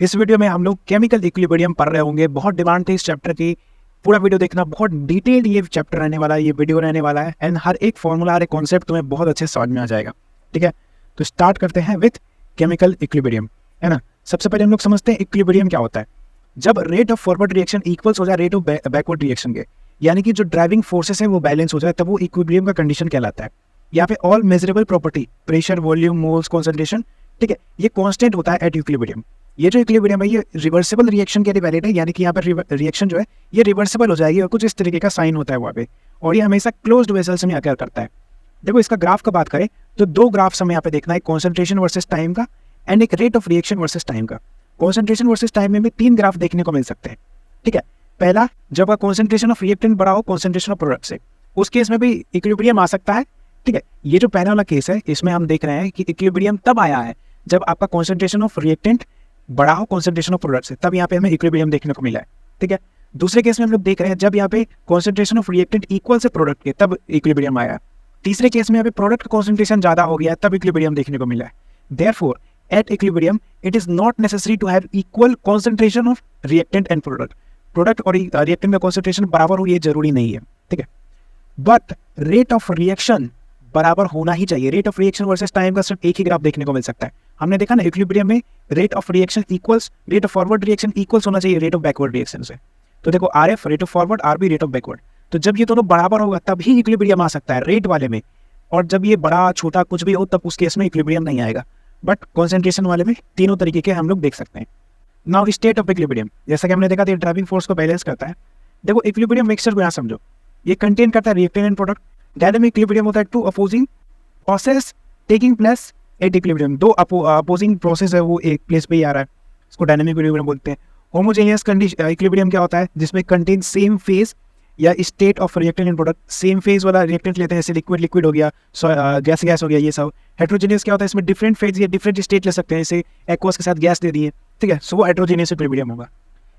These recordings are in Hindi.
इस वीडियो में हम लोग केमिकल इक्विलिब्रियम पढ़ रहे होंगे। बहुत डिमांड थी इस चैप्टर की। पूरा वीडियो देखना, बहुत डिटेल्ड ये चैप्टर रहने वाला है, ये वीडियो रहने वाला है एंड हर एक फॉर्मूला, हर एक कॉन्सेप्ट तुम्हें बहुत अच्छे समझ में आ जाएगा। ठीक है, तो स्टार्ट करते हैं विथ केमिकल इक्विलिब्रियम, है ना। सबसे पहले हम लोग समझते हैं इक्विलिब्रियम क्या होता है। जब rate of forward reaction equals हो जाए रेट ऑफ बैकवर्ड रिएक्शन के, यानी कि जो ड्राइविंग फोर्सेस है वो बैलेंस हो जाए, तब वो इक्विलिब्रियम का कंडीशन कहलाता है। यहाँ पे all measurable property, pressure, volume, moles, concentration, ठीक है, ये कांस्टेंट होता है एट इक्विलिब्रियम। ये जो इक्विलिब्रियम है ये रिवर्सिबल रिएक्शन के लिए वैलिड है, यानी कि यहाँ पर रिएक्शन जो है ये रिवर्सिबल हो जाएगी और कुछ इस तरीके का साइन होता है वहाँ पे, और ये हमेशा क्लोज्ड वेसल्स में आकर करता है। देखो इसका ग्राफ का बात करें तो दो ग्राफ्स हमें यहाँ पे देखना है, कॉन्सेंट्रेशन वर्सेस टाइम का एंड एक rate of reaction versus time का। कॉन्सेंट्रेशन वर्सेस टाइम में भी तीन ग्राफ देखने को मिल सकते हैं। ठीक है, पहला जब कॉन्सेंट्रेशन ऑफ रिएक्टेंट बड़ा हो कॉन्सेंट्रेशन ऑफ प्रोडक्ट से, उस केस में भी इक्विलिब्रियम आ सकता है। ठीक है, ये जो पहला वाला केस है इसमें हम देख रहे हैं कि इक्विलिब्रियम तब आया है जब आपका कॉन्सेंट्रेशन ऑफ रिएक्टेंट बड़ा हो कॉन्सेंट्रेशन ऑफ प्रोडक्ट से, तब यहाँ पे हमें इक्विलिब्रियम देखने को मिला है। ठीक है, दूसरे केस में हम लोग देख रहे हैं जब यहाँ पे कॉन्सेंट्रेशन ऑफ रिएक्टेंट इक्वल से प्रोडक्ट के, तब इक्विलिब्रियम आया। तीसरे केस में यहाँ पे प्रोडक्ट का कॉन्सेंट्रेशन ज्यादा हो गया तब इक्विलिब्रियम देखने को मिला है। Therefore at equilibrium it is not necessary to have equal concentration of reactant and product. Product और रिएक्टेंट का कॉन्सेंट्रेशन बराबर हो ये जरूरी नहीं है। ठीक है, बट रेट ऑफ रिएक्शन बराबर होना ही चाहिए। Rate of reaction versus time का सिर्फ एक ही ग्राफ देखने को मिल सकता है। हमने देखा ना इक्विलिब्रियम में rate of reaction equals rate of forward reaction equals होना चाहिए रेट ऑफ बैकवर्ड रिएक्शन से। तो देखो RF rate of forward, RB rate of backward, तो जब ये दोनों बराबर होगा तभी इक्विलिब्रियम आ सकता है रेट वाले में, और जब ये बड़ा छोटा कुछ भी हो तब उस केस में इक्विलिब्रियम नहीं आएगा। बट कॉन्सेंट्रेशन वाले में तीनों तरीके के हम लोग देख सकते हैं। नाउ स्टेट ऑफ इक्विलिब्रियम, जैसा कि हमने देखा था ड्राइविंग फोर्स को बैलेंस करता है। देखो इक्विलिब्रियम मिक्सचर को यहाँ समझो, ये कंटेन करता है reactant and product. Dynamic equilibrium होता है to opposing process taking place at equilibrium, दो अपोजिंग प्रोसेस है वो एक प्लेस पे ही आ रहा है, इसको डायनामिक इक्विलिब्रियम बोलते हैं। होमोजेनियस इक्विलिब्रियम क्या होता है, जिसमें कंटेन सेम फेज या state of reactant and product, same phase वाला रिएक्टेंट लेते हैं, जैसे लिक्विड लिक्विड हो गया, गैस गैस हो गया, ये सब। हेट्रोजेनियस क्या होता है, इसमें डिफरेंट फेज या डिफरेंट स्टेट ले सकते हैं, जैसे एक्वस के साथ गैस दे दिए। ठीक है, सो वो हेट्रोजेनियस इक्विलिब्रियम होगा।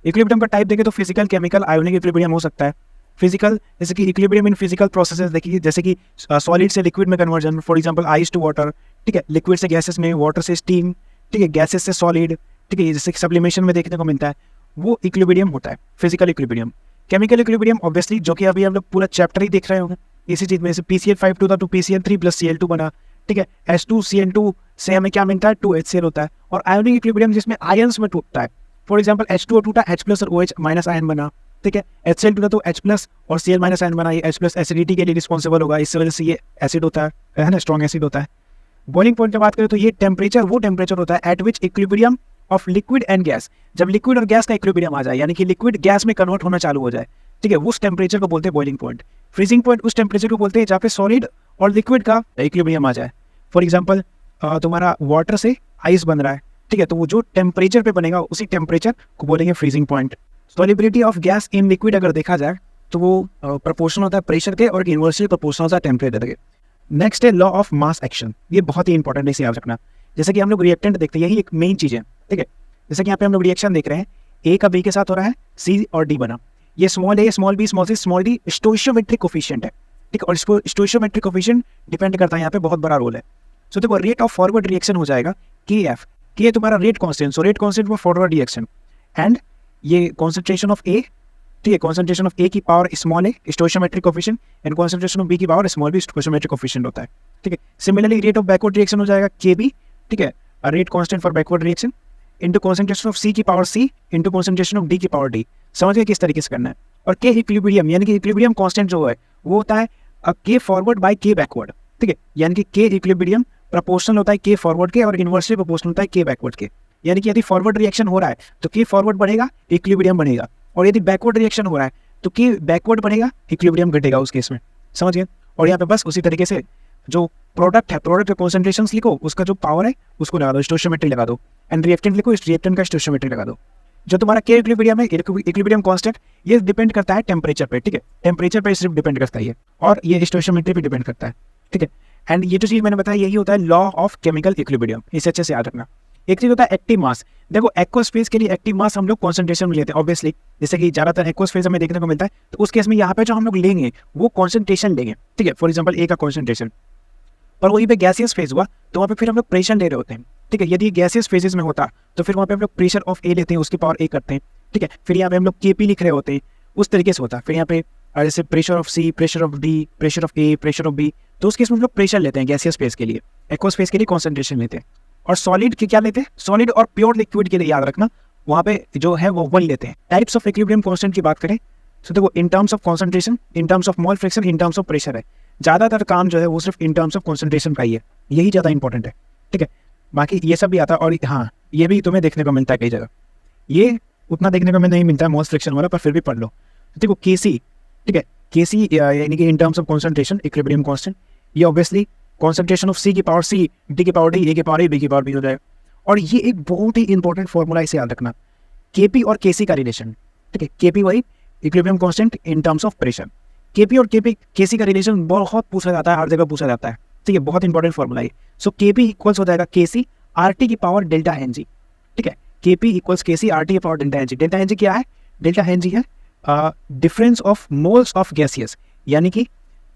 इक्विलिब्रियम का टाइप देखें तो फिजिकल, केमिकल, आयोनिक इक्विलिब्रियम हो सकता है। फिजिकल जैसे कि इक्विलिब्रियम इन फिजिकल प्रोसेसेस देखिए, जैसे कि सॉलिड से लिक्विड में conversion, for example ice to water. ठीक है, लिक्विड से गैसेस में, वाटर से स्टीम, ठीक है, गैसेस से सॉलिड। ठीक है, जैसे सब्लिमेशन में देखने को मिलता है, वो इक्विलिब्रियम होता है physical equilibrium. Chemical equilibrium obviously जो कि अभी हम लोग पूरा चैप्टर ही देख रहे होंगे इसी चीज में, जैसे PCl52 था तो PCl3 + Cl2 बना। ठीक है, H2Cl2 से हमें क्या मिलता है, 2HCl होता है। और आयोनिक इक्विलिब्रियम जिसमें आयंस में टूटता है, फॉर एग्जांपल H2O टूटा, H+ और OH- आयन बना। ठीक है, HCl टूटा तो H+ और Cl- आयन बना, ये H+ एसिडिटी के लिए रिस्पॉन्सिबल होगा, इस वजह से ये एसिड होता है ना, स्ट्रॉन्ग एसिड होता है। बॉइलिंग पॉइंट की बात करें तो ये टेम्परेचर वो टेम्परेचर होता है eight which equilibrium of liquid and gas, जब लिक्विड और गैस का इक्विलिब्रियम आ जाए, यानी कि लिक्विड गैस में कन्वर्ट होना चालू हो जाए। ठीक है, उस टेम्परेचर को बोलते हैं बॉइलिंग पॉइंट। फ्रीजिंग पॉइंट उस टेम्परेचर को बोलते हैं जहाँ पे सॉलिड और लिक्विड का इक्विलिब्रियम आ जाए। फॉर एग्जांपल तुम्हारा वाटर से आइस बन रहा है, ठीक है, तो वो जो टेम्परेचर पे बनेगा उसी टेम्परेचर को बोलेंगे freezing point. Solubility of gas in liquid अगर देखा जाए तो वो प्रोपोर्शनल होता है प्रेशर के और इनवर्सली प्रोपोर्शनल होता है टेम्परेचर के। नेक्स्ट है लॉ ऑफ मास एक्शन, ये बहुत ही इंपॉर्टेंट है, इसे याद रखना। जैसे कि हम लोग रिएक्टेंट देखते हैं, यही एक मेन चीज है। ठीक है, जैसे कि यहाँ पे हम लोग रिएक्शन देख रहे हैं, ए का बी के साथ हो रहा है, सी और डी बना, ये स्मॉल ए small B small C small D स्टोइशियोमेट्रिक coefficient है। ठीक है, और इसको स्टोइशियोमेट्रिक कोफिशिएंट डिपेंड करता है, यहाँ पे बहुत बड़ा रोल है। सो देखो रेट ऑफ फॉरवर्ड रिएक्शन हो जाएगा KF, के तुम्हारा rate constant, so rate constant for forward reaction, and ये कॉन्सेंट्रेशन ऑफ ए, ठीक है, कॉन्सेंट्रेशन ऑफ ए की power small A stoichiometric coefficient and concentration of B की power small B stoichiometric coefficient होता है। ठीक है, similarly rate of backward reaction हो जाएगा KB, ठीक है, rate constant for backward reaction into concentration of C की power C into concentration of D की पावर D। समझ गए किस तरीके से करना है। और K इक्विलिब्रियम, यानी कि इक्विलिब्रियम कांस्टेंट जो है वो होता है K forward bye K backward. ठीक है, यानी कि K इक्विलिब्रियम प्रोपोर्शनल होता है K फॉरवर्ड के और इनवर्सली प्रोपोर्शनल होता है K बैकवर्ड के। यानी कि यदि फॉरवर्ड रिएक्शन हो रहा है तो K फॉरवर्ड बढ़ेगा, इक्विलिब्रियम बढ़ेगा, और यदि बैकवर्ड रिएक्शन हो रहा है तो K बैकवर्ड बढ़ेगा, इक्विलिब्रियम घटेगा उस केस में। समझ गए। और यहाँ पे बस उसी तरीके से जो प्रोडक्ट है, प्रोडक्ट के कॉन्सेंट्रेशन लिखो, उसका जो पावर है उसको लगा दो, स्टोइशियोमेट्रिक लगा दो, एंड रिएक्टेंट लिखो, इस रिएक्टेंट का स्टोइशियोमेट्रिक लगा दो। जो तुम्हारा K इक्विलिब्रियम है, इक्विलिब्रियम कांस्टेंट, ये डिपेंड करता है टेम्परेचर पे। ठीक है, टेम्परेचर पे सिर्फ डिपेंड करता है ये, और ये स्टोइशियोमेट्री पे डिपेंड करता है। ठीक है, एंड ये जो चीज मैंने बताया यही होता है लॉ ऑफ केमिकल इक्विलिब्रियम, इसे अच्छे से याद रखना। एक चीज होता है एक्टिव मास। देखो एक्वस फेज के लिए एक्टिव मास हम लोग कॉन्सेंट्रेशन में लेते हैं ऑब्वियसली, जैसे कि ज्यादातर एक्वस फेज हमें देखने को मिलता है, तो उस केस में यहाँ पे जो हम लोग लेंगे वो कॉन्सेंट्रेशन लेंगे। ठीक है, फॉर एग्जाम्पल A का कॉन्सेंट्रेशन, और वहीं पे गैसियस फेज हुआ तो वहाँ पे फिर हम लोग प्रेशर ले रहे होते हैं। ठीक है। यदि गैसियस फेजेस में होता तो फिर वहाँ पे हम लोग प्रेशर ऑफ ए लेते हैं, उसकी पावर ए करते हैं, ठीक है। फिर यहाँ पे हम लोग केपी लिख रहे होते हैं, उस तरीके से होता। फिर यहाँ पे जैसे pressure of C, pressure of D, pressure of A, pressure of B, तो उस केस में हम लोग प्रेशर लेते हैं गैसियस फेज के लिए, एक्वस फेज के लिए कॉन्सेंट्रेशन लेते हैं। और सॉलिड के क्या लेते हैं, सॉलिड और प्योर लिक्विड के लिए याद रखना वहाँ पे जो है वो 1 लेते हैं। टाइप्स ऑफ इक्विलिब्रियम कांस्टेंट की बात करें तो देखो in terms of concentration, in terms of mole fraction, in terms of pressure है। ज़्यादातर काम जो है वो सिर्फ इन टर्म्स ऑफ कॉन्सेंट्रेशन का ही है, यही ज़्यादा इंपॉर्टेंट है, ठीक है। बाकी ये सब भी आता है। और हाँ, ये भी तुम्हें देखने को मिलता है कई जगह, ये उतना देखने को नहीं मिलता है मोल फ्रैक्शन वाला, पर फिर भी पढ़ लो। देखो केसी, ठीक है, केसी यानी कि in terms of concentration equilibrium constant, ये ऑब्वियसली कॉन्सेंट्रेशन ऑफ सी की पावर सी, डी की पावर डी, ए की पावर ए, बी की पावर बी हो जाएगा। और ये एक बहुत ही इंपॉर्टेंट फॉर्मूला, इसे याद रखना, केपी और केसी का रिलेशन, ठीक है। केपी वही equilibrium constant in terms of pressure. KP और केसी का रिलेशन बहुत पूछा जाता है, हर जगह पूछा जाता है, ठीक है, बहुत इंपॉर्टेंट फॉर्मूला है। सो केपी इक्वल्स हो जाएगा केसी आर टी की पावर डेल्टा एन जी, ठीक है। KP equals KC R T की power delta N G. Delta N G क्या है, डेल्टा एन जी है difference of moles of gaseous, यानी कि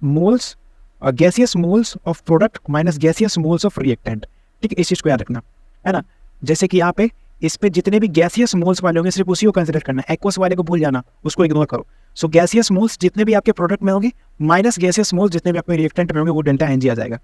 moles gaseous moles of product minus gaseous moles of reactant, ठीक है। इस चीज़ को याद रखना है ना। जैसे कि यहाँ पे इस पे जितने भी गैसियस मोल्स वाले होंगे सिर्फ उसी को कंसिडर करना है, एक्वस वाले को भूल जाना, उसको इग्नोर करो। सो गैसियस मोल्स जितने भी आपके प्रोडक्ट में होंगे माइनस गैसियस मोल्स जितने भी आपके रिएक्टेंट में होंगे वो डेल्टा एन जी आ जाएगा।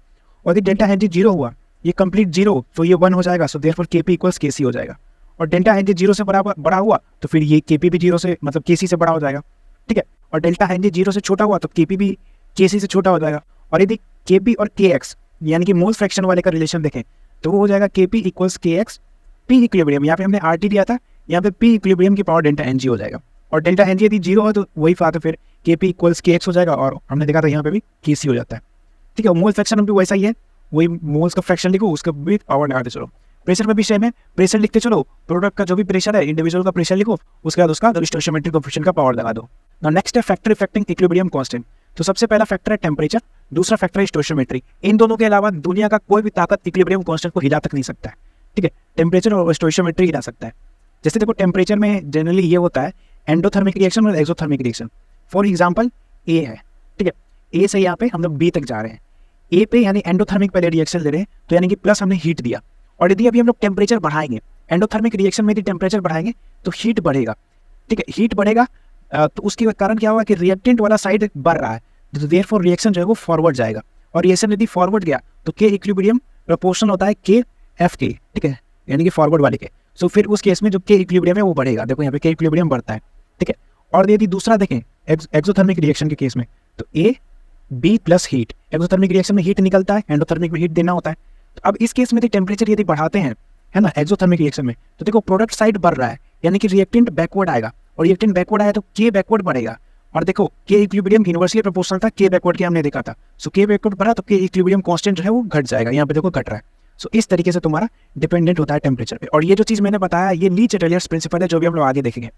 और यदि डेल्टा एन जी 0 हुआ, ये कंप्लीट 0, तो ये 1 हो जाएगा। सो देयरफॉर केपी इक्वल्स केसी हो जाएगा। और डेल्टा एन जी 0 से बड़ा हुआ तो फिर ये केपी भी 0 से मतलब केसी से बड़ा हो जाएगा, ठीक है। और डेल्टा एन जी 0 से छोटा हुआ तो केपी भी केसी से छोटा हो जाएगा। और यदि केपी और के एक्स यानी कि मोल फ्रैक्शन वाले का रिलेशन देखें तो वो हो जाएगा केपी इक्वल्स के एक्स पी इक्विलिब्रियम। यहाँ पे हमने आर टी दिया था, यहाँ पे पी इक्विलिब्रियम की पावर डेल्टा एन जी हो जाएगा। और डेल्टा एन जी यदि 0 है तो वही बात है, फिर के पी इक्वल्स के एक्स हो जाएगा। और हमने देखा था यहाँ पे भी के सी हो जाता है, ठीक है। मोल फ्रैक्शन भी वैसा ही है, वही मोल्स का फ्रैक्शन लिखो, उसका भी पावर लगाते चलो। प्रेशर में भी सेम है, प्रेशर लिखते चलो, प्रोडक्ट का जो भी प्रेशर है इंडिविजुअल का प्रेशर लिखो, उसके बाद उसका स्टोइचियोमेट्रिक कोएफिशिएंट का पावर लगा दो। नाउ नेक्स्ट है फैक्टर इफेक्टिंग इक्विलिब्रियम कांस्टेंट। तो सबसे पहला फैक्टर है टेम्परेचर, दूसरा फैक्टर है स्टोइचियोमेट्री। इन दोनों के अलावा दुनिया का कोई भी ताकत इक्विलिब्रियम कांस्टेंट को हिला तक नहीं सकता है, ठीक है। टेम्परेचर और स्टोइचियोमेट्री हिला सकता है। जैसे देखो टेम्परेचर में जनरली ये होता है एंडोथर्मिक रिएक्शन और एक्सोथर्मिक रिएक्शन। फॉर एग्जांपल ए है, ठीक है, ए से यहाँ पे हम लोग बी तक जा रहे हैं। ए पे यानी एंडोथर्मिक पहले रिएक्शन दे रहे हैं, तो यानी कि प्लस हमने हीट दिया। और यदि अभी हम लोग टेम्परेचर बढ़ाएंगे, एंडोथर्मिक रिएक्शन में यदि टेम्परेचर बढ़ाएंगे तो हीट बढ़ेगा, ठीक है। हीट बढ़ेगा तो उसके कारण क्या होगा कि रिएक्टेंट वाला साइड बढ़ रहा है, तो देयरफॉर रिएक्शन जो है वो फॉरवर्ड जाएगा। और रिएक्शन यदि फॉरवर्ड गया तो के इक्विलिब्रियम प्रोपोर्शनल होता है के एफ के, ठीक है, यानी कि फॉरवर्ड वाले के। सो फिर उस केस में जो के इक्विलिब्रियम है वो बढ़ेगा। देखो यहाँ पे के इक्विलिब्रियम बढ़ता है, ठीक है। और यदि दूसरा देखें एक्सोथर्मिक रिएक्शन के केस में तो A B plus heat, exothermic reaction में हीट निकलता है, एंडोथर्मिक में हीट देना होता है। तो अब इस केस में यदि टेम्परेचर यदि बढ़ाते हैं, है ना, एक्सोथर्मिक रिएक्शन में, तो देखो प्रोडक्ट साइड बढ़ रहा है, यानी कि रिएक्टेंट बैकवर्ड आएगा। और रिएक्टेंट बैकवर्ड आया तो के बैकवर्ड बढ़ेगा। और देखो के इक्विलिब्रियम इनवर्सली प्रोपोर्शनल था के बैकवर्ड के, हमने देखा था। सो के बैकवर्ड बढ़ा तो के इक्विलिब्रियम कांस्टेंट जो है वो घट जाएगा। यहाँ पे देखो घट रहा है। सो इस तरीके से तुम्हारा डिपेंडेंट होता है टेम्परेचर पे। और ये जो चीज़ मैंने बताया ये ली चैटेलियर्स प्रिंसिपल है, जो भी हम लोग आगे देखेंगे।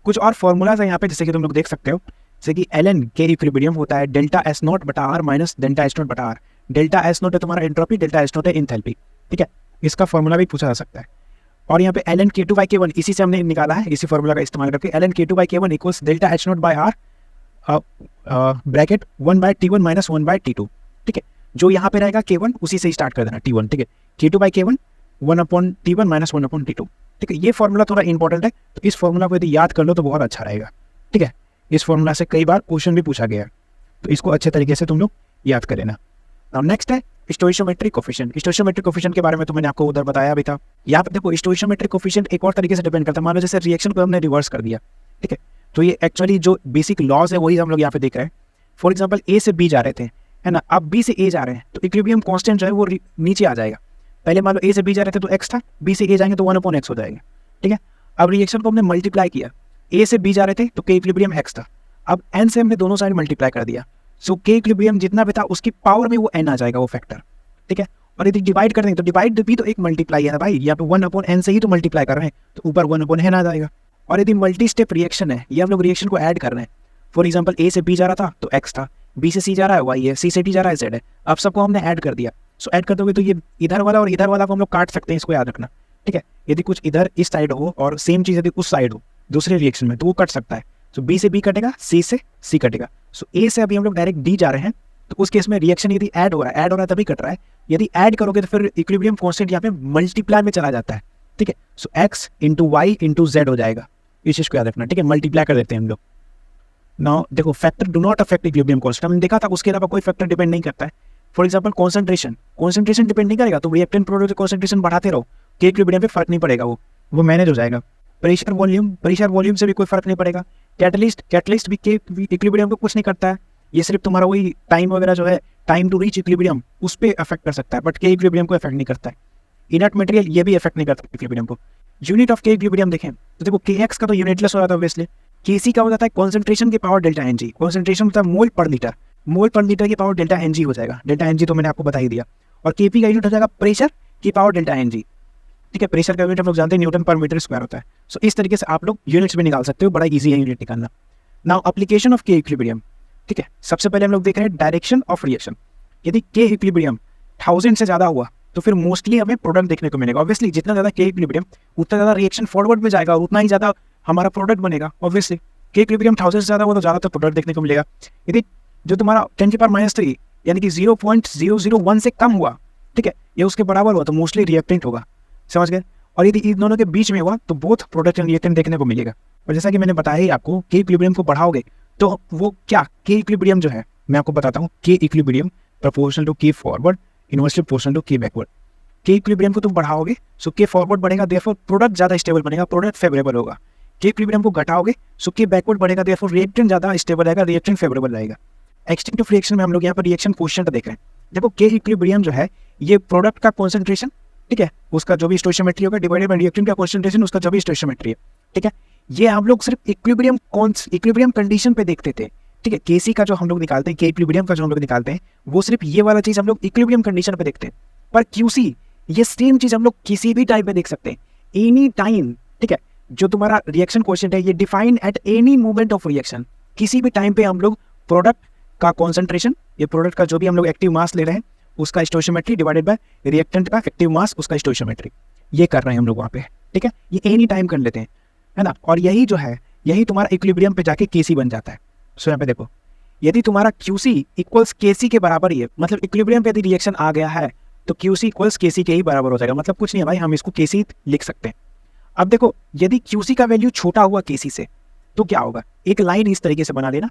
कुछ और फॉर्मूलाज है यहाँ पे जैसे कि तुम लोग देख सकते हो, जैसे कि एल के इक्विलिब्रियम होता है डेल्टा एस नॉट बटा R minus delta S naught बटा आर। डेल्टा एस नॉट है तुम्हारा एंट्रोपी, डेल्टा एस नॉट है एंथैल्पी, ठीक है। इसका फॉर्मूला भी पूछा जा सकता है। और यहाँ पे L K two by K one इसी से हमने निकाला है, इसी फॉर्मूला का इस्तेमाल करके। L K two by K one equals delta H naught by R bracket 1/T1 minus 1/T2, ठीक है। जो यहाँ पे रहेगा K1 उसी से स्टार्ट कर देना T1, ठीक है। K2 by K1 1/T1 minus 1/T2, ठीक है। ये फॉर्मूला थोड़ा इंपॉर्टेंट है, तो इस फॉर्मूला को यदि याद कर लो तो बहुत अच्छा रहेगा, ठीक है। इस फॉर्मूला से कई बार क्वेश्चन भी पूछा गया है, तो इसको अच्छे तरीके से तुम लोग याद कर लेना। अब नेक्स्ट है स्टोइचियोमेट्रिक कोएफिशिएंट। स्टोइचियोमेट्रिक कोएफिशिएंट के बारे में तो मैंने आपको उधर बताया भी था। यहाँ पे देखो स्टोइचियोमेट्रिक कोएफिशिएंट एक और तरीके से डिपेंड करता है। मान लो जैसे रिएक्शन को हमने रिवर्स कर दिया, ठीक है, तो ये एक्चुअली जो बेसिक लॉज है वही हम लोग यहाँ पे देख रहे हैं। फॉर एग्जाम्पल ए से बी जा रहे थे, है ना, अब बी से ए जा रहे हैं, तो इक्विलिब्रियम कांस्टेंट जो है वो नीचे आ जाएगा। पहले मान लो ए से बी जा रहे थे तो एक्स था, बी से ए जाएंगे तो 1/x हो जाएगा, ठीक है। अब रिएक्शन को हमने मल्टीप्लाई किया, ए से बी जा रहे थे तो के इक्विलिब्रियम एक्स था, अब एन से हमने दोनों साइड मल्टीप्लाई कर दिया। सो के इक्विलिब्रियम जितना भी था उसकी पावर में वो एन आ जाएगा, वो फैक्टर, ठीक है। और यदि डिवाइड कर देंगे तो डिवाइड भी तो एक मल्टीप्लाई है ना भाई, यहाँ पे 1/n से ही तो मल्टीप्लाई कर रहे हैं, तो ऊपर 1/n आ जाएगा। और यदि मल्टी स्टेप रिएक्शन है, ये हम लोग रिएक्शन को ऐड कर रहे हैं। फॉर एग्जाम्पल ए से बी जा रहा था तो एक्स था, बी से सी जा रहा है वाई है, सी से डी जा रहा है जेड है। अब सबको हमने ऐड कर दिया। सो ऐड कर दोगे तो ये इधर वाला और इधर वाला को हम लोग काट सकते हैं, इसको याद रखना, ठीक है। यदि कुछ इधर इस साइड हो और सेम चीज़ यदि उस साइड हो दूसरे रिएक्शन में तो वो कट सकता है। सो बी से बी कटेगा, सी से सी कटेगा। सो ए से अभी हम लोग डायरेक्ट डी जा रहे हैं तो उस केस में रिएक्शन यदि ऐड हो रहा है तभी कट रहा है, यदि ऐड करोगे तो फिर इक्विलिब्रियम कांस्टेंट यहाँ पे मल्टीप्लाई में चला जाता है, ठीक है। So x into Y into Z हो जाएगा, इस चीज को याद रखना, ठीक है। मल्टीप्लाई कर देते हैं हम लोग। नाउ देखो factor do not affect equilibrium constant, हमने देखा था उसके अलावा कोई फैक्टर डिपेंड नहीं करता है। फॉर एग्जांपल कॉन्सेंट्रेशन डिपेंड नहीं करेगा, तुम रिएक्टेंट प्रोडक्ट कॉन्सेंट्रेशन बढ़ाते रहो कि इक्विलिब्रियम पे फर्क नहीं पड़ेगा, वो मैनेज हो जाएगा। प्रेशर वॉल्यूम से भी कोई फर्क नहीं पड़ेगा। कैटलिस्ट भी इक्विलिब्रियम को कुछ नहीं करता है, ये सिर्फ तुम्हारा वही टाइम वगैरह जो है, टाइम टू रीच इक्विलिब्रियम उस पर अफेक्ट कर सकता है, बट के इक्विलिब्रियम को अफेक्ट नहीं करता है। इनर्ट मटेरियल ये भी अफेक्ट नहीं करता इक्विलिब्रियम को। यूनिट ऑफ के इक्विलिब्रियम देखें तो देखो kx का तो यूनिटलेस हो जाता है ऑब्वियसली, kc का हो जाता है कॉन्सेंट्रेशन की power delta N G, concentration होता है मोल पर लीटर की पावर डेल्टा एन जी हो जाएगा, डेल्टा एन जी तो मैंने आपको बता ही दिया। और kp का यूनिट हो जाएगा प्रेशर की पावर डेल्टा एन जी, ठीक है। प्रेशर का यूनिट हम लोग जानते हैं न्यूटन पर मीटर स्क्वायर होता है। सो इस तरीके से आप लोग यूनिट्स भी निकाल सकते हो, बड़ा ईजी है यूनिट निकालना। नाउ एप्लीकेशन ऑफ के इक्विलिब्रियम, ठीक है। सबसे पहले हम लोग देख रहे हैं डायरेक्शन ऑफ रिएक्शन। यदि के इक्विलिब्रियम 1000 से ज़्यादा हुआ तो फिर मोस्टली हमें प्रोडक्ट देखने को मिलेगा। ऑब्वियसली जितना ज़्यादा के इक्विलिब्रियम उतना ज़्यादा रिएक्शन फॉरवर्ड में जाएगा, उतना ही ज़्यादा हमारा प्रोडक्ट बनेगा। ऑब्वियसली के इक्विलिब्रियम 1000 से ज़्यादा हुआ तो ज़्यादातर प्रोडक्ट देखने को मिलेगा। यदि जो तुम्हारा 10⁻³ यानी कि 0.001 से कम हुआ, ठीक है, ये उसके बराबर हुआ तो मोस्टली रिएक्टेंट होगा, समझ गए। और यदि इन दोनों के बीच में हुआ तो बोथ प्रोडक्ट एंड रिएक्टेंट देखने को मिलेगा। और जैसा कि मैंने बताया ही आपको, के इक्विलिब्रियम को बढ़ाओगे तो वो क्या, के इक्विलिब्रियम जो है मैं आपको बताता हूँ, के इक्विलिब्रियम प्रोपोर्शनल टू के फॉरवर्ड इनवर्सली प्रोपोर्शनल टू के बैकवर्ड। के इक्विलिब्रियम को तुम बढ़ाओगे सो के फॉरवर्ड बढ़ेगा, देयरफॉर प्रोडक्ट ज़्यादा स्टेबल बनेगा, प्रोडक्ट फेवरेबल होगा। के इक्विलिब्रियम को घटाओगे सो के बैकवर्ड बढ़ेगा, देयरफॉर रिएक्टेंट ज़्यादा स्टेबल रहेगा, रिएक्टेंट फेवरेबल रहेगा। एक्सटेंट ऑफ रिएक्शन में हम लोग यहाँ पर रिएक्शन कोएफिशिएंट देख रहे हैं। देखो के इक्विलिब्रियम जो है ये प्रोडक्ट का कॉन्सेंट्रेशन, ठीक है, उसका जो भी स्टोइशियोमेट्री होगा डिवाइडेड बाय रिएक्टेंट का कॉन्सेंट्रेशन, उसका जो भी स्टोइशियोमेट्री है, ठीक है। ये हम लोग सिर्फ इक्विलिब्रियम कंडीशन पे देखते थे, ठीक है। केसी का जो हम लोग निकालते हैं, के इक्विलिब्रियम का जो हम लोग निकालते हैं, वो सिर्फ ये वाला चीज हम लोग इक्विलिब्रियम कंडीशन पे देखते हैं। पर क्यूसी ये सेम चीज हम लोग किसी भी टाइम पे देख सकते हैं, एनी टाइम, ठीक है। जो तुम्हारा रिएक्शन क्वेश्चन है ये define at any movement of reaction, किसी भी टाइम पे हम लोग प्रोडक्ट का कॉन्सेंट्रेशन, ये प्रोडक्ट का जो भी हम लोग एक्टिव मास ले रहे हैं उसका स्टोइशियोमेट्री डिवाइडेड बाय रिएक्टेंट का एक्टिव मास उसका स्टोइशियोमेट्री, ये कर रहे हैं हम लोग वहाँ पे, ठीक है। ये एनी टाइम कर लेते हैं, है ना। और यही जो है यही तुम्हारा इक्विलिब्रियम पे जाके केसी बन जाता है। सो यहाँ पे देखो यदि तुम्हारा क्यूसी इक्वल्स केसी के बराबर ही है, मतलब इक्विलिब्रियम पे यदि रिएक्शन आ गया है तो क्यूसी इक्वल्स केसी के ही बराबर हो जाएगा, मतलब कुछ नहीं है भाई, हम इसको केसी लिख सकते हैं। अब देखो यदि क्यूसी का वैल्यू छोटा हुआ केसी से तो क्या होगा, एक लाइन इस तरीके से बना देना,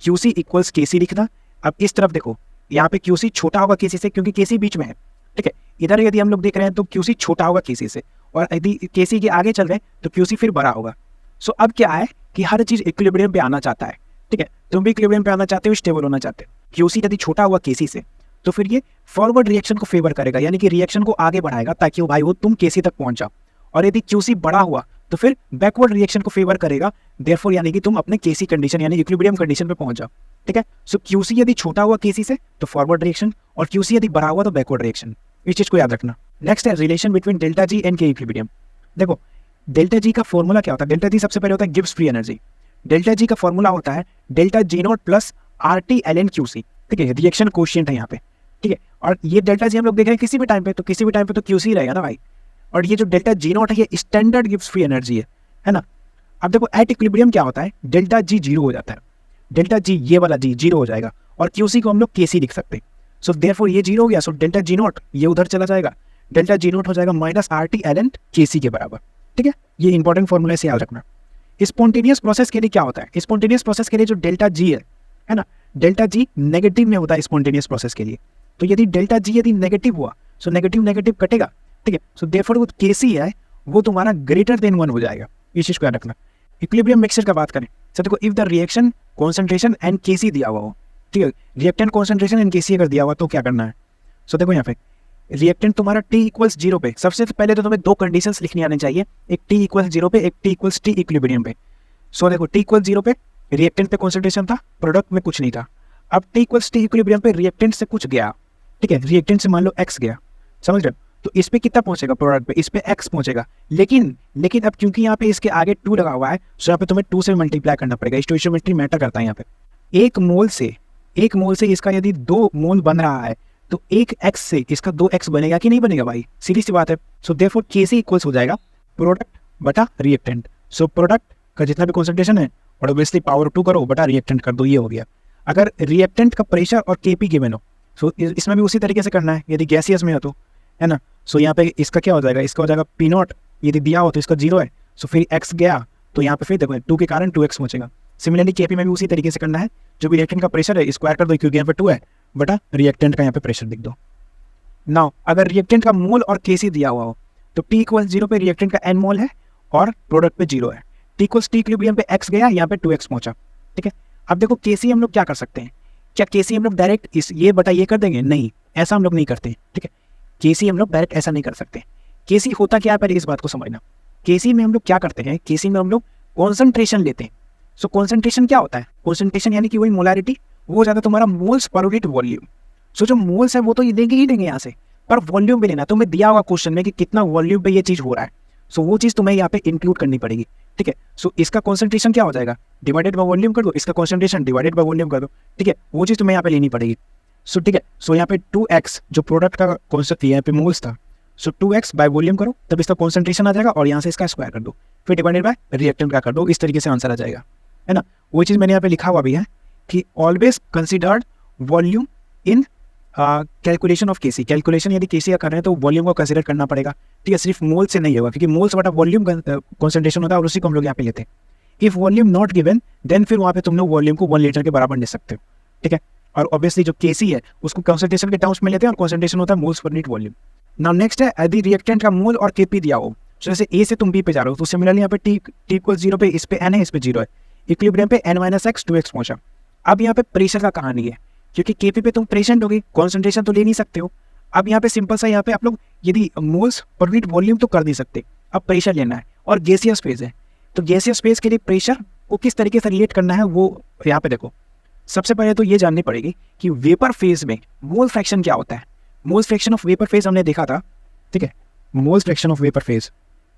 क्यूसी इक्वल्स केसी लिखना। अब इस तरफ देखो यहाँ पे क्यूसी छोटा होगा केसी से क्योंकि केसी बीच में है, ठीक है। इधर यदि हम लोग देख रहे हैं तो क्यूसी छोटा होगा केसी से, और यदि केसी के आगे चल रहे हैं तो क्यूसी फिर बड़ा होगा। सो अब क्या है कि हर चीज इक्विलिब्रियम पे आना चाहता है, ठीक है। तुम भी इक्विलिब्रियम पे आना चाहते हो, स्टेबल होना चाहते हो। क्यूसी यदि छोटा हुआ केसी से तो फिर ये फॉरवर्ड रिएक्शन को फेवर करेगा, यानी कि रिएक्शन को आगे बढ़ाएगा ताकि वो भाई वो तुम केसी तक पहुंच जाओ। और यदि क्यूसी बड़ा हुआ तो फिर बैकवर्ड रिएक्शन को फेवर करेगा, देयरफॉर यानी कि तुम अपने केसी कंडीशन यानी इक्विलिब्रियम कंडीशन पे पहुंच जाओ, ठीक है। सो क्यूसी यदि छोटा हुआ केसी से तो फॉरवर्ड रिएक्शन, और क्यूसी यदि बड़ा हुआ तो बैकवर्ड रिएक्शन, इस चीज को याद रखना। नेक्स्ट है relation between delta G and के इक्विलिब्रियम। देखो डेल्टा जी का फॉर्मूला क्या होता है, डेल्टा जी सबसे पहले होता है Gibbs free energy. Delta G का फॉर्मूला होता है delta G naught plus R T L N QC, ठीक है। रिएक्शन कोएफिशिएंट है यहाँ पे, ठीक है। और ये डेल्टा जी हम लोग देख रहे हैं किसी भी टाइम पे, तो किसी भी टाइम पे तो क्यूसी रहेगा ना भाई। और ये जो डेल्टा जी नॉट है ये स्टैंडर्ड गिब्स फ्री एनर्जी है ना। अब देखो एट इक्विलिब्रियम क्या होता है, डेल्टा जी जीरो हो जाता है, डेल्टा जी ये वाला जी जीरो हो जाएगा, और क्यूसी को हम लोग केसी लिख सकते हैं। सो देयरफॉर ये जीरो हो गया, सो डेल्टा जी नॉट ये उधर चला जाएगा, डेल्टा जी नॉट हो जाएगा minus R T L N KC के बराबर, ठीक है। ये इंपॉर्टेंट फॉर्मूला से याद रखना। स्पॉन्टेनियस प्रोसेस के लिए क्या होता है, स्पॉन्टेनियस प्रोसेस के लिए जो डेल्टा जी है ना, डेल्टा जी नेगेटिव में होता है स्पॉन्टेनियस प्रोसेस के लिए। तो यदि डेल्टा जी यदि नेगेटिव हुआ सो नेगेटिव नेगेटिव कटेगा, ठीक है। सो देयरफॉर वो केसी है वो तुम्हारा ग्रेटर देन 1 हो जाएगा, इस चीज को याद रखना। इक्विलिब्रियम मिक्सचर का बात करें तो देखो if the reaction concentration and KC दिया हुआ हो, ठीक है, रिएक्टेंट कॉन्सेंट्रेशन एंड केसी अगर दिया हुआ तो क्या करना है। सो देखो यहाँ पे रिएक्टेंट तुम्हारा टी इक्वल्स 0 पे, सबसे पहले तो तुम्हें दो कंडीशंस लिखनी आनी चाहिए, एक टी इक्वल्स 0 पे, एक टी इक्वल्स टी इक्विलिब्रियम पे। सो देखो टी इक्वल्स 0 पे रिएक्टेंट पे कॉन्सेंट्रेशन था, प्रोडक्ट में कुछ नहीं था। अब टी इक्वल्स टी इक्विलिब्रियम पे रिएक्टेंट से कुछ गया, ठीक है, रिएक्टेंट से मान लो एक्स गया, समझ रहे हो, तो इस पे कितना पहुंचेगा प्रोडक्ट पे, इस पे एक्स पहुंचेगा। लेकिन अब क्योंकि यहाँ पे इसके आगे 2 लगा हुआ है, सो यहाँ पे तुम्हें 2 से मल्टीप्लाई करना पड़ेगा, स्टोइशियोमेट्री मैटर करता है यहाँ पे। एक मोल से इसका यदि 2 मोल बन रहा है तो एक एक्स से इसका 2x बनेगा कि नहीं बनेगा भाई, सीधी सी बात है। सो देयरफॉर केसी इक्वल्स हो जाएगा प्रोडक्ट बटा रिएक्टेंट। सो प्रोडक्ट का जितना भी कॉन्सेंट्रेशन है और ऑब्वियसली पावर 2 करो बटा रिएक्टेंट कर दो, ये हो गया। अगर रिएक्टेंट का प्रेशर और केपी गिवन हो, सो इसमें भी उसी तरीके से करना है यदि गैसियस में हो तो, है ना। सो यहाँ पे इसका क्या हो जाएगा, इसका हो जाएगा पी नॉट, यदि दिया हो तो इसका 0 है, सो फिर एक्स गया तो यहाँ पे फिर देखो 2 के कारण 2x पहुंचेगा। सिमिलरली केपी में भी उसी तरीके से करना है, जो भी रिएक्टेंट का प्रेशर है स्क्वायर कर दो क्योंकि यहाँ पे 2 है बटा रिएक्टेंट का यहाँ पे प्रेशर लिख दो। नाउ अगर रिएक्टेंट का मोल और केसी दिया हुआ हो तो टी इक्वल 0 पे रिएक्टेंट का n मोल है और प्रोडक्ट पे 0 है, टी इक्वल्स टी इक्विलिब्रियम पे x गया, यहाँ पे 2x पहुंचा, ठीक है। अब देखो केसी हम लोग क्या कर सकते हैं, क्या केसी हम लोग डायरेक्ट इस ये बटा ये कर देंगे, नहीं, ऐसा हम लोग नहीं करते, ठीक है। केसी हम लोग डायरेक्ट ऐसा नहीं कर सकते। केसी होता क्या है, पहले इस बात को समझना। केसी में हम लोग क्या करते हैं, केसी में हम लोग कॉन्सेंट्रेशन लेते हैं। सो कॉन्सेंट्रेशन क्या होता है, कॉन्सेंट्रेशन यानी कि वही मोलारिटी, वो हो जाता है तुम्हारा मोल्स पर यूनिट वॉल्यूम। सो जो मोल्स है वो तो ये देंगे ही देंगे यहाँ से, पर वॉल्यूम भी लेना, तुम्हें दिया होगा क्वेश्चन में कि कितना वॉल्यूम पे ये चीज हो रहा है, सो वो चीज तुम्हें यहाँ पे इंक्लूड करनी पड़ेगी, ठीक है। सो इसका कॉन्सेंट्रेशन क्या हो जाएगा, डिवाइडेड बाय वॉल्यूम कर दो, इसका कॉन्सेंट्रेशन डिवाइडेड बाय वॉल्यूम कर दो, ठीक है, वो चीज तुम्हें यहाँ पे लेनी पड़ेगी। सो ठीक है, सो यहाँ पे 2x जो प्रोडक्ट का कॉन्सेप्ट यहाँ पे मोल्स था, सो 2x बाय वॉल्यूम करो तब इसका कॉन्सेंट्रेशन आ जाएगा और यहाँ से इसका स्क्वायर कर दो, फिर डिवाइडेड बाय रिएक्टेंट का कर दो, इस तरीके से आंसर आ जाएगा, है ना। वो चीज़ मैंने यहाँ पे लिखा हुआ भी है कि always considered volume in calculation of KC. Calculation यदि केसी का कर रहे हैं तो वॉल्यूम को कंसिडर करना पड़ेगा, ठीक है, सिर्फ मोल से नहीं होगा, क्योंकि मोल्स बटा वॉल्यूम कॉन्सेंट्रेशन होता है और उसी को हम लोग यहाँ पे लेते हैं। If volume not given then फिर वहाँ पे तुम लोग वॉल्यूम को 1 लीटर के बराबर ले सकते हो, ठीक है। और ऑब्वियसली जो केसी है उसको कॉन्सेंट्रेशन के टर्म्स में लेते हैं और कॉन्सेंट्रेशन होता है moles per unit volume. Now next है यदि रिएक्टेंट का मोल और केपी दिया हो, जैसे ए से तुम बी पे जा रहे हो तो सिमिलरली यहाँ पे टी इक्वल 0 पे इस पे n है, इस पे 0 है, इक्विलिब्रियम पे n - x 2x पहुंचा। अब यहाँ पे प्रेशर का कहानी है, क्योंकि केपी पे तुम प्रेशर दोगे, कॉन्सेंट्रेशन तो ले नहीं सकते हो। अब यहाँ पे सिंपल सा यहाँ पे आप लोग यदि मोल्स पर यूनिट वॉल्यूम तो कर नहीं सकते, अब प्रेशर लेना है और गैसियस फेज है, तो गैसियस फेज के लिए प्रेशर को किस तरीके से रिलेट करना है वो यहाँ पे देखो। सबसे पहले तो ये जाननी पड़ेगी कि वेपर फेज में मोल फ्रैक्शन क्या होता है। Moles fraction of vapour phase हमने देखा था, ठीक है, moles fraction of vapour phase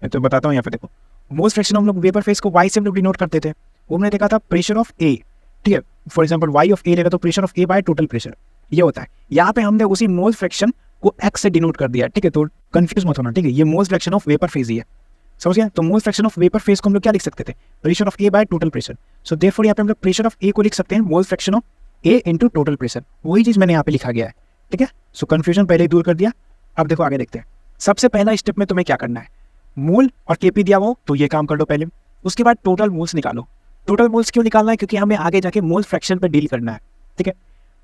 मैं तो बताता हूँ यहाँ पे देखो। मोल्स फ्रैक्शन हम लोग वेपर फेज को y से हम लोग डिनोट करते थे, वो हमने देखा था प्रेशर ऑफ ए, ठीक है, फॉर एग्जांपल y ऑफ ए लेगा तो pressure of A by total pressure ये होता है। यहाँ पे हमने उसी मोल्स फ्रैक्शन को x से डिनोट कर दिया, ठीक है, तो कंफ्यूज मत होना, ठीक है, ये moles fraction of vapour phase ही है, समझ गया। तो moles fraction of vapour phase को हम लोग क्या लिख सकते थे, pressure of A by total pressure. So therefore यहाँ पे हम लोग प्रेशर ऑफ ए को लिख सकते हैं moles fraction of A into total pressure, वही चीज मैंने यहाँ पे लिखा गया है, ठीक है। सो कंफ्यूजन पहले ही दूर कर दिया। अब देखो आगे देखते हैं। सबसे पहला स्टेप में तुम्हें क्या करना है, मोल और केपी दिया हो तो ये काम कर लो पहले, उसके बाद टोटल मोल्स निकालो। टोटल मोल्स क्यों निकालना है, क्योंकि हमें आगे जाके मोल फ्रैक्शन पे डील करना है, ठीक है।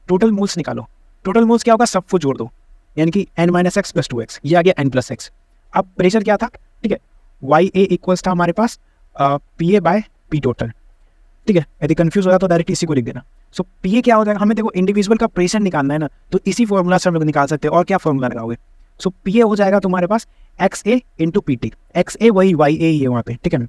टोटल मोल्स निकालो, टोटल मोल्स क्या होगा, सबको जोड़ दो, यानी कि n - x + 2x, ये आ गया n + x। अब प्रेशर क्या था, ठीक है, YA इक्वल्स था हमारे पास PA बाय P टोटल, ठीक है। यदि कंफ्यूज हो जाए तो डायरेक्ट इसी को लिख देना। सो PA क्या हो जाएगा, हमें देखो इंडिविजुअल का प्रेशर निकालना है ना, तो इसी फॉर्मूला से हम लोग निकाल सकते हैं। और क्या फॉर्मूला लगाओगे, सो PA हो जाएगा तुम्हारे पास XA × PT, XA वही YA ही है वहाँ पे, ठीक है ना।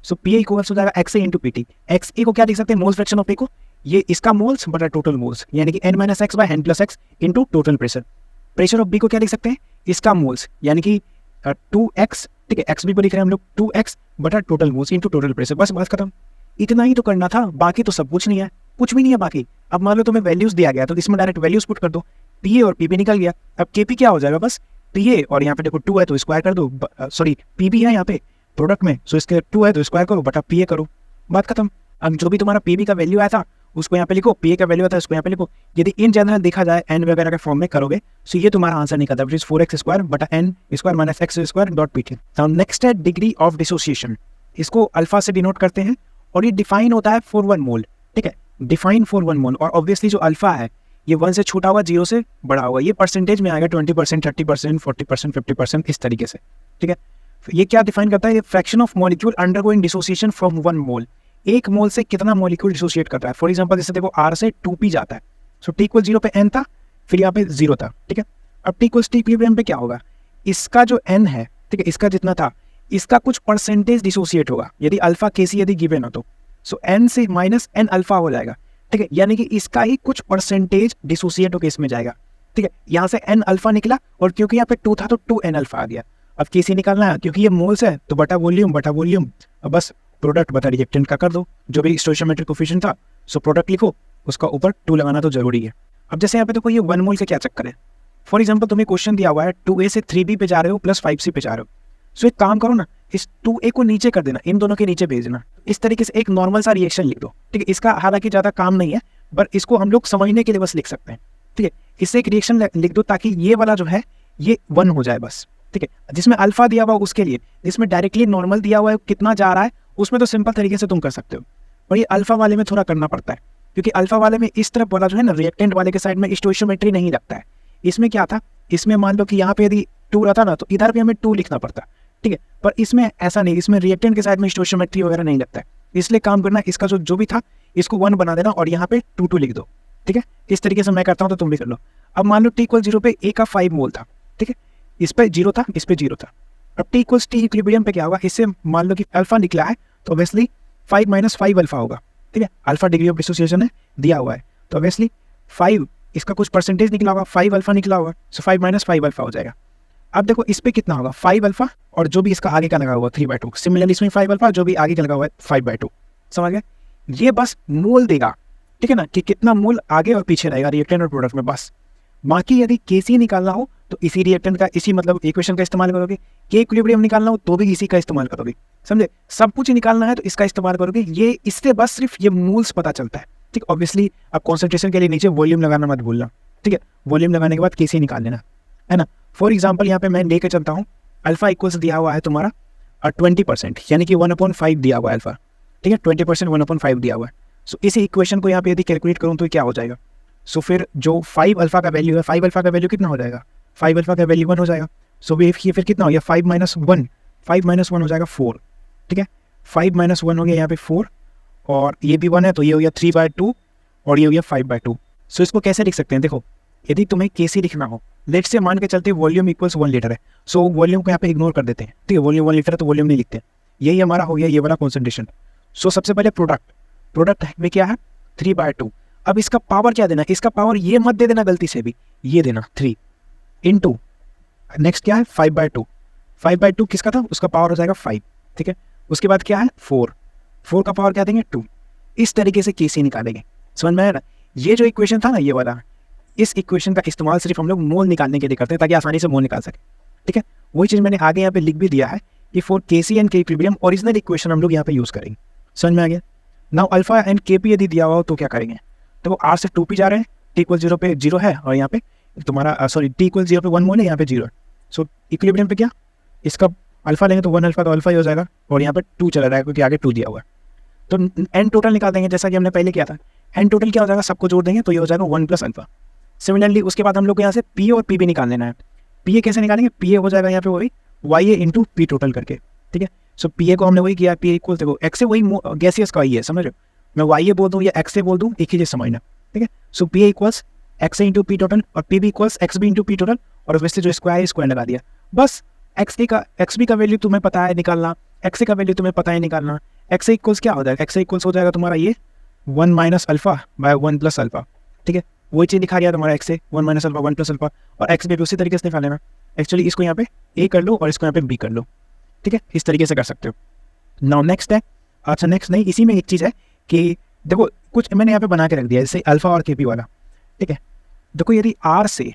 सो PA इक्वल्स हो जाएगा XA × PT। XA को क्या लिख सकते हैं, मोल्स फ्रैक्शन ऑफ A को, ये इसका मोल्स बटा टोटल मोल्स, यानी कि n - x / n + x into total pressure. Pressure of B को क्या लिख सकते हैं, इसका मोल्स, यानी कि 2x, ठीक है, x भी को लिख रहे हैं हम लोग 2x बटा total moles into total pressure. बस बात खत्म, इतना ही तो करना था, बाकी तो सब कुछ नहीं है, कुछ भी नहीं है बाकी। अब मान लो तुम्हें वैल्यूज दिया गया तो इसमें डायरेक्ट वैल्यूज पुट कर दो, PA और PP निकल गया। अब KP क्या हो जाएगा, बस PA और यहाँ पे देखो 2 है तो स्क्वायर कर दो, सॉरी PB है यहाँ पे प्रोडक्ट में, सो इसके 2 है तो स्क्वायर करो बटा PA करो, बात खत्म। अब जो भी तुम्हारा PB का वैल्यू आया था उसको यहाँ पे लिखो, PA का वैल्यू आता है उसको यहाँ पे लिखो। यदि इन जनरल देखा जाए n वगैरह के फॉर्म में करोगे सो ये तुम्हारा आंसर निकलता है, व्हिच इज 4x² बटा n² - x² dot PT। Now next है डिग्री ऑफ डिसोसिएशन, इसको अल्फा से डिनोट करते हैं और ये डिफाइन होता है फॉर 1 मोल, ठीक है, डिफाइन फॉर 1 मोल। और ऑब्वियसली जो अल्फा है ये 1 से छोटा होगा, 0 से बड़ा होगा, ये परसेंटेज में आएगा 20%, 30%, 40%, 50% इस तरीके से, ठीक है। ये क्या डिफाइन करता है, ये fraction of molecule undergoing dissociation from 1 मोल, एक मोल से कितना मॉलिक्यूल डिसोसिएट करता है। फॉर एग्जांपल जैसे देखो R से 2P जाता है, सो T = 0 पे n था, फिर यहाँ पे 0 था, ठीक है। अब T = T इक्विलिब्रियम पे क्या होगा, इसका जो n है, ठीक है, इसका जितना था इसका कुछ परसेंटेज डिसोसिएट होगा, यदि अल्फा केसी यदि गिवन हो तो, सो n से माइनस n अल्फा हो जाएगा, ठीक है, यानी कि इसका ही कुछ परसेंटेज डिसोसिएट होकर इसमें जाएगा, ठीक है। यहाँ से n अल्फा निकला और क्योंकि यहाँ पे 2 था तो 2n अल्फा आ गया। अब केसी निकालना है, क्योंकि ये मोल्स है तो बटा वॉल्यूम, अब बस प्रोडक्ट बता रिएक्टेंट का कर दो, जो भी स्टोइकियोमेट्रिक कोफिशिएंट था, सो प्रोडक्ट लिखो, उसका ऊपर 2 लगाना तो जरूरी है। अब जैसे यहाँ पे देखो ये 1 मोल का क्या चक्कर है, फॉर एग्जांपल तुम्हें क्वेश्चन दिया हुआ है 2A से 3B पे जा रहे हो प्लस 5C पे जा रहे हो, सो एक काम करो ना, इस 2A को नीचे कर देना, इन दोनों के नीचे भेज देना, इस तरीके से एक नॉर्मल सा रिएक्शन लिख दो, ठीक है। इसका हालांकि ज़्यादा काम नहीं है, पर इसको हम लोग समझने के लिए बस लिख सकते हैं, ठीक है। इससे एक रिएक्शन लिख दो ताकि ये वाला जो है ये 1 हो जाए बस, ठीक है। जिसमें अल्फा दिया हुआ उसके लिए, जिसमें डायरेक्टली नॉर्मल दिया हुआ है कितना जा रहा है, उसमें तो सिंपल तरीके से तुम कर सकते हो, और ये अल्फा वाले में थोड़ा करना पड़ता है, क्योंकि अल्फा वाले में इस तरफ वाला जो है ना रिएक्टेंट वाले के साइड में स्टोइशियोमेट्री नहीं लगता है। इसमें क्या था, इसमें मान लो कि यहाँ पे यदि 2 रहता ना तो इधर भी हमें 2 लिखना पड़ता, ठीक है। पर इसमें ऐसा नहीं, इसमें रिएक्टेंट के साइड में स्टोइशियोमेट्री वगैरह नहीं लगता है, इसलिए काम करना इसका जो भी था इसको 1 बना देना और यहाँ पे 2 लिख दो, ठीक है। इस तरीके से मैं करता हूँ तो तुम भी कर लो। अब मान लो t=0 पे a का 5 मोल था, ठीक है, इस पे 0 था, इस पे 0 था। अब t=t इक्विलिब्रियम पे क्या होगा, इससे मान लो कि अल्फा निकला है तो ऑब्वियसली 5 - 5 अल्फा होगा, ठीक है। अल्फा डिग्री ऑफ डिसोसिएशन है दिया हुआ है, तो ऑब्वियसली 5 इसका कुछ परसेंटेज निकला होगा, 5 अल्फा निकला होगा, सो 5 - 5 अल्फा हो जाएगा। अब देखो इस पे कितना होगा, 5 अल्फा और जो भी इसका आगे का लगा हुआ 3/2, सिमिलरली इसमें 5 अल्फा जो भी आगे का लगा हुआ है 5/2, समझ गए। ये बस मोल देगा, ठीक है ना, कि कितना मोल आगे और पीछे रहेगा रिएक्टेंट और प्रोडक्ट में, बस। बाकी यदि केसी निकालना हो तो इसी रिएक्टेंट का, इसी मतलब इक्वेशन का इस्तेमाल करोगे। के इक्विलिब्रियम निकालना हो तो भी इसी का इस्तेमाल करोगे, समझे। सब कुछ निकालना है तो इसका इस्तेमाल करोगे, ये इससे बस सिर्फ ये मोल्स पता चलता है, ठीक। ऑब्वियसली अब कॉन्सेंट्रेशन के लिए नीचे वॉल्यूम लगाना मत भूलना, ठीक है। वॉल्यूम लगाने के बाद केसी निकाल लेना, है ना। फॉर एग्जाम्पल यहाँ पे मैं लेके चलता हूँ, अल्फा इक्वल्स दिया हुआ है तुम्हारा 20%, यानी कि 1/5 दिया हुआ है अल्फा, ठीक है। 20% 1/5 दिया हुआ है। सो इसी इक्वेशन को यहाँ पे यदि कैलकुलेट करूँ तो क्या हो जाएगा, सो फिर जो 5 अल्फा का वैल्यू है, 5 अल्फा का वैल्यू कितना हो जाएगा, 5 अल्फा का वैल्यू 1 हो जाएगा। सो ये फिर कितना हो गया, 5 - 1, 5 - 1 हो जाएगा 4, ठीक है। 5 - 1 हो गया यहाँ पे 4, और ये भी 1 है तो ये हो गया 3/2 और ये हो गया 5/2। सो इसको कैसे लिख सकते हैं, देखो यदि तुम्हें केसी लिखना हो, लेट से मान के चलते वॉल्यूम इक्वल्स 1 लीटर है, सो वॉल्यूम को यहाँ पे इग्नोर कर देते हैं, ठीक है। वॉल्यूम 1 लीटर है तो वॉल्यूम नहीं लिखते, यही हमारा हो गया ये वाला कॉन्सेंट्रेशन। सो सबसे पहले प्रोडक्ट में क्या है 3/2। अब इसका पावर क्या देना, इसका पावर ये मत दे देना गलती से भी, ये देना 3 इंटू नेक्स्ट क्या है 5/2। 5/2 किसका था, उसका पावर हो जाएगा 5, ठीक है। उसके बाद क्या है 4 का पावर क्या देंगे 2। इस तरीके से केसी निकालेंगे, समझ में आया ना। ये जो इक्वेशन था ना ये वाला, इस इक्वेशन का इस्तेमाल सिर्फ हम लोग मोल निकालने के लिए करते हैं ताकि आसानी से मोल निकाल सके, ठीक है। वही चीज़ मैंने आगे यहाँ पे लिख भी दिया है कि फॉर केसी एंड के इक्विलिब्रियम ओरिजिनल इक्वेशन हम लोग यहाँ पे यूज़ करेंगे, समझ में आ गया। नाउ अल्फा एंड के पी यदि दिया हुआ हो तो क्या करेंगे, तो वो आर से 2p जा रहे हैं, t=0 पे 0 है और यहाँ पे तुम्हारा सॉरी t=0 पे 1 मोल है, यहाँ पे 0 है। सो इक्विलिब्रियम पे क्या, इसका अल्फा लेंगे तो 1 अल्फा तो अल्फा ही हो जाएगा, और यहाँ पे 2 चला जाएगा क्योंकि आगे 2 दिया हुआ है। तो एन टोटल निकाल देंगे जैसा कि हमने पहले किया था। एन टोटल क्या हो जाएगा, सबको जोड़ देंगे तो ये हो जाएगा 1 + अल्फा। सिमिलरली उसके बाद हम लोग को यहाँ से पी और पी भी निकाल लेना है। पी कैसे निकालेंगे, पी हो जाएगा यहाँ पे वही वाई ए इंटू पी टोटल करके, ठीक है। सो पी को हमने वही किया, पी इक्वल देखो एक्स से वही गैसियस का ही है, समझ रहे हो। मैं वाई ए बोल दूँ या एक्स से बोल दूँ, एक ही चीज़ समझना, ठीक है। So P equals X A into P total और P B equals X B into P total, और वैसे जो स्क्वायर लगा दिया बस। एक्स बी का वैल्यू तुम्हें पता है निकालना, एक्स ए का वैल्यू तुम्हें पता है निकालना। एक्स ए इक्वल्स क्या हो जाएगा, एक्स ए इक्वल्स हो जाएगा तुम्हारा ये 1 - अल्फा बाय 1 + अल्फा, ठीक है। वही चीज़ दिखा दिया तुम्हारा एक्स ए 1 - अल्फा 1 + अल्फा, और एक्स बी भी उसी तरीके से निकाल लेना। एक्चुअली इसको यहाँ पे ए कर लो और इसको यहाँ पे बी कर लो, ठीक है। इस तरीके से कर सकते हो। नाउ नेक्स्ट है, अच्छा नेक्स्ट नहीं, इसी में एक चीज़ है कि देखो कुछ मैंने यहाँ पे बना के रख दिया जैसे अल्फा और के पी वाला, ठीक है। देखो यदि आर से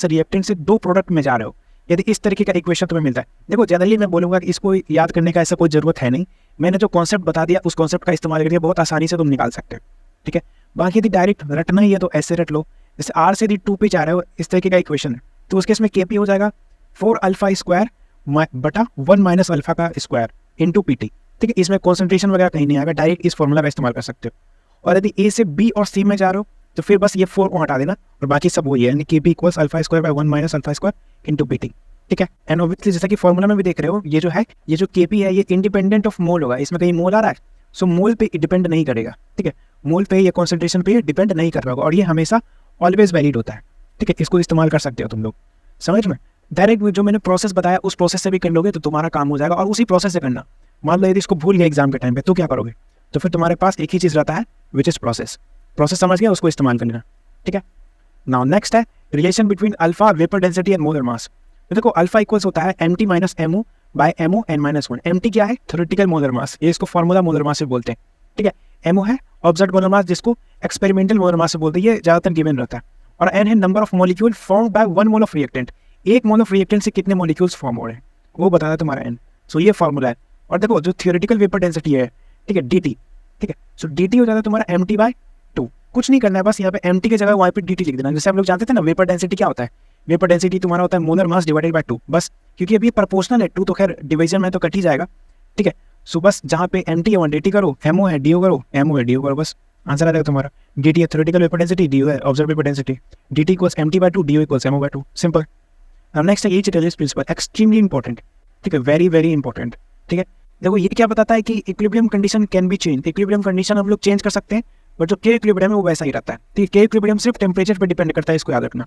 रिएक्टेंट से 2 प्रोडक्ट में जा रहे हो, यदि इस तरीके का इक्वेशन तुम्हें मिलता है, देखो जनरली मैं बोलूँगा कि इसको याद करने का ऐसा कोई ज़रूरत है नहीं। मैंने जो कॉन्सेप्ट बता दिया उस कॉन्सेप्ट का इस्तेमाल करके बहुत आसानी से तुम निकाल सकते हो, ठीक है। बाकी यदि डायरेक्ट रटना ही है तो ऐसे रट लो, जैसे आर से यदि 2 पे जा रहे हो इस तरीके का इक्वेशन है, तो उसके इसमें के पी हो जाएगा 4 अल्फा स्क्वायर बटा 1 - अल्फा का स्क्वायर इंटू पी टी, ठीक है। इसमें कॉन्सेंट्रेशन वगैरह कहीं नहीं आएगा, डायरेक्ट इस फॉर्मूला का इस्तेमाल कर सकते हो। और यदि ए से बी और सी में जा रहे हो तो फिर बस ये 4 को हटा देना और बाकी सब वही है, यानी के P equals alpha square by 1 - alpha square into P T, ठीक है। एंड ऑब्वियसली जैसा कि फॉर्मूला में भी देख रहे हो, ये जो है ये जो के पी है ये इंडिपेंडेंट ऑफ मोल होगा, इसमें कहीं मोल आ रहा है, सो मोल पे डिपेंड नहीं करेगा, ठीक है। मोल पे या कॉन्सेंट्रेशन पे डिपेंड नहीं कर रहा होगा, और ये हमेशा ऑलवेज वैलिड होता है, ठीक है। इसको इस्तेमाल कर सकते हो तुम लोग, समझ में। डायरेक्ट जो मैंने प्रोसेस बताया उस प्रोसेस से भी कर लोगे तो तुम्हारा काम हो जाएगा, और उसी प्रोसेस से करना। मान लो यदि इसको भूल गया एग्जाम के टाइम पे तो क्या करोगे, तो फिर तुम्हारे पास एक ही चीज़ रहता है विच इज प्रोसेस समझ गया, उसको इस्तेमाल कर लेना, ठीक है। नाउ नेक्स्ट है relation between alpha vapour density and molar mass. तो देखो अल्फा इक्वल्स होता है mt - mo by mo n - 1। mt क्या है, थ्योरेटिकल मोलर मास, ये इसको फार्मूला मोलर मास से बोलते हैं, ठीक है। mo है ऑब्जर्व मोलर मास, जिसको एक्सपेरिमेंटल मोलर मास से बोलते हैं, ये ज़्यादातर गिवन रहता है। और n है number of molecule form by 1 mole of reactant, 1 mole of reactant से कितने मॉलिक्यूल्स फॉर्म हो रहे हैं वो बताता है तुम्हारा n। सो ये फार्मूला है। और देखो जो थियोरेटिकल वेपर डेंसिटी है, ठीक है, dt, ठीक है। सो dt हो जाता है तुम्हारा mt/2, कुछ नहीं करना है, बस यहाँ पे एमटी की जगह वहाँ पे dt लिख देना। जैसे हम लोग जानते थे ना वेपर डेंसिटी क्या होता है, वेपर डेंसिटी तुम्हारा होता है मोलर मास डिवाइडेड बाय 2, बस क्योंकि अभी प्रोपोर्शनल है 2 तो खैर डिवीजन में तो कट ही जाएगा, ठीक है। सो बस जहाँ पे एमटी है वहाँ dt करो, एमओ है dio करो, एमओ है dio करो, बस आंसर आ जाएगा तुम्हारा। dt है थ्योरेटिकल वेपर डेंसिटी, dio है observe vapour density, dt equals mt by 2, dio equals mo by 2, simple. Next है Le Chatelier's principle, extremely important, ठीक है, वेरी वेरी इंपॉर्टेंट, ठीक है। देखो ये क्या बताता है कि equilibrium condition can be change, equilibrium condition हम लोग चेंज कर सकते हैं, बट जो के इक्विलिब्रियम है वो वैसा ही रहता है, ठीक है। के इक्विलिब्रियम सिर्फ टेम्परेचर पर डिपेंड करता है, इसको याद रखना।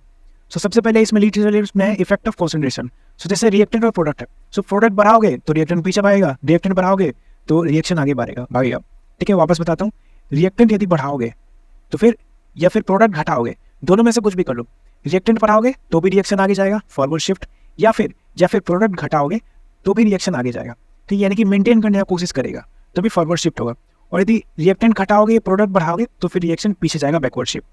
सो सबसे पहले इसमें लीड में है इफेक्ट ऑफ कॉन्सेंट्रेशन। सो जैसे रिएक्टेंट और प्रोडक्ट है, सो प्रोडक्ट बढ़ाओगे तो रिएक्टेंट पीछे भागेगा, रिएक्टेंट बढ़ाओगे तो रिएक्शन आगे भागेगा, ठीक है। वापस बताता हूँ, रिएक्टेंट यदि बढ़ाओगे तो फिर, या फिर प्रोडक्ट घटाओगे, दोनों में से कुछ भी कर लो। रिएक्टेंट बढ़ाओगे तो भी रिएक्शन आगे जाएगा, फॉरवर्ड शिफ्ट, या फिर प्रोडक्ट घटाओगे तो भी रिएक्शन आगे जाएगा, ठीक है। यानी कि मेंटेन करने की कोशिश करेगा तो भी फॉरवर्ड शिफ्ट होगा, और यदि रिएक्टेंट घटाओगे प्रोडक्ट बढ़ाओगे तो फिर रिएक्शन पीछे जाएगा, बैकवर्ड शिफ्ट।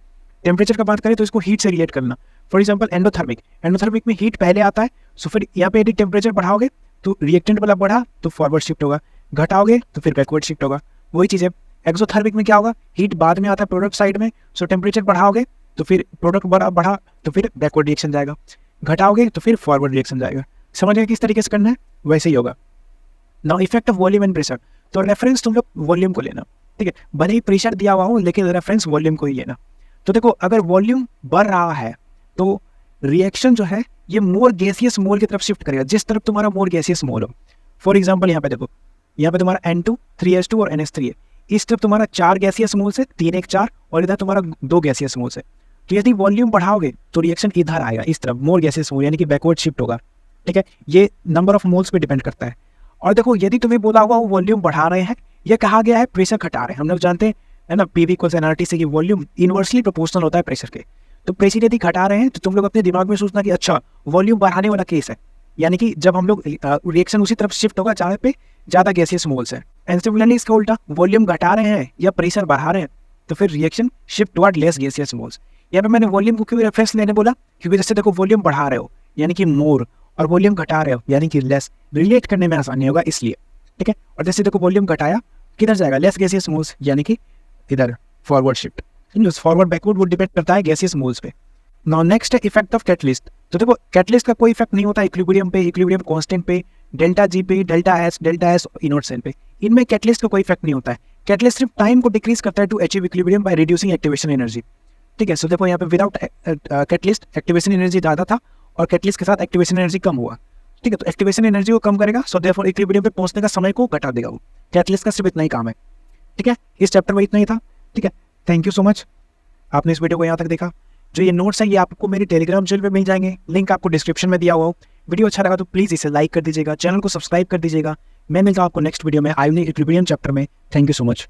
टेम्परेचर का बात करें तो इसको हीट से रिलेट करना। फॉर एग्जांपल एंडोथर्मिक में हीट पहले आता है, सो फिर यहाँ पे यदि टेम्परेचर बढ़ाओगे तो रिएक्टेंट वाला बढ़ा तो फॉरवर्ड शिफ्ट होगा, घटाओगे तो फिर बैकवर्ड शिफ्ट होगा। वही चीज़ है एक्सोथर्मिक में, क्या होगा, हीट बाद में आता है प्रोडक्ट साइड में, सो टेम्परेचर बढ़ाओगे तो फिर प्रोडक्ट बढ़ा तो फिर बैकवर्ड रिएक्शन जाएगा, घटाओगे तो फिर फॉरवर्ड रिएक्शन जाएगा। समझ गए किस तरीके से करना है, वैसे ही होगा। Now effect of volume and pressure, तो रेफरेंस तुम लोग वॉल्यूम को लेना, ठीक है, भले ही प्रेशर दिया हुआ हो लेकिन रेफरेंस वॉल्यूम को ही लेना। तो देखो अगर वॉल्यूम बढ़ रहा है तो रिएक्शन जो है ये मोर गैसियस मोल की तरफ शिफ्ट करेगा, जिस तरफ तुम्हारा मोर गैसियस मोल हो। फॉर एग्जांपल यहाँ पे देखो, यहाँ पे तुम्हारा N2 3H2 और NH3 है, इस तरफ तुम्हारा 4 गैसियस मोल से 3 1 4, और इधर तुम्हारा 2 गैसियस मोल से। तो यदि वॉल्यूम बढ़ाओगे तो रिएक्शन इधर आएगा, इस तरफ मोर गैसियस मोल, यानी कि बैकवर्ड शिफ्ट होगा, ठीक है। ये नंबर ऑफ मोल्स पे डिपेंड करता है। और देखो यदि तुम्हें बोला हुआ वो वॉल्यूम बढ़ा रहे हैं, ये कहा गया है प्रेशर घटा रहे हैं, हम लोग जानते हैं है ना, PV इक्वल्स nRT से, कि वॉल्यूम इनवर्सली प्रोपोर्शनल होता है प्रेशर के। तो प्रेशर यदि घटा रहे हैं तो तुम लोग अपने दिमाग में सोचना कि अच्छा वॉल्यूम बढ़ाने वाला केस है, यानी कि जब हम लोग रिएक्शन उसी तरफ शिफ्ट होगा जहाँ पे ज़्यादा गैसियस मोल्स है। एंड सिमिलरली इसका उल्टा, वॉल्यूम घटा रहे हैं या प्रेशर बढ़ा रहे हैं तो फिर reaction shift toward less gaseous moles. यहाँ पे मैंने वॉल्यूम को क्यों रेफरेंस लेने बोला, क्योंकि जैसे देखो वॉल्यूम बढ़ा रहे हो यानी कि मोर, और वॉल्यूम घटा रहे हो यानी कि लेस, रिलेट करने में आसानी होगा इसलिए, ठीक है। और जैसे देखो वॉल्यूम घटाया किधर जाएगा, लेस गैसियस मोल्स, यानी कि इधर फॉरवर्ड शिफ्ट। फॉरवर्ड बैकवर्ड वो डिपेंड करता है गैसियस मोल्स पे। नाउ नेक्स्ट है इफेक्ट ऑफ कैटलिस्ट। तो देखो कैटलिस्ट का कोई इफेक्ट नहीं होता इक्विलिब्रियम पे, इक्विलिब्रियम कांस्टेंट पे, डेल्टा जी पे, डेल्टा एस इनवर्ट सेल पे, इनमें कैटलिस्ट का कोई इफेक्ट नहीं होता है। कैटलिस्ट सिर्फ टाइम को डिक्रीज करता है to achieve equilibrium by reducing activation energy, ठीक है। सो देखो यहाँ पे विदाउट कैटलिस्ट एक्टिवेशन एनर्जी ज़्यादा था और कैटलिस्ट के साथ एक्टिवेशन एनर्जी कम हुआ, ठीक है। तो एक्टिवेशन एनर्जी को कम करेगा, सो देयरफॉर इक्विलिब्रियम पे पहुंचने का समय को घटा देगा वो। कैटलिस्ट का सिर्फ इतना ही काम है, ठीक है। इस चैप्टर में इतना ही था, ठीक है। थैंक यू सो मच, आपने इस वीडियो को यहाँ तक देखा। जो ये नोट्स है ये आपको मेरे टेलीग्राम चैनल पे मिल जाएंगे, लिंक आपको डिस्क्रिप्शन में दिया हुआ हो। वीडियो अच्छा लगा तो प्लीज़ इसे लाइक कर दीजिएगा, चैनल को सब्सक्राइब कर दीजिएगा। मैं मिलता हूँ आपको नेक्स्ट वीडियो में आयोनिक इक्विलिब्रियम चैप्टर में। Thank you so much.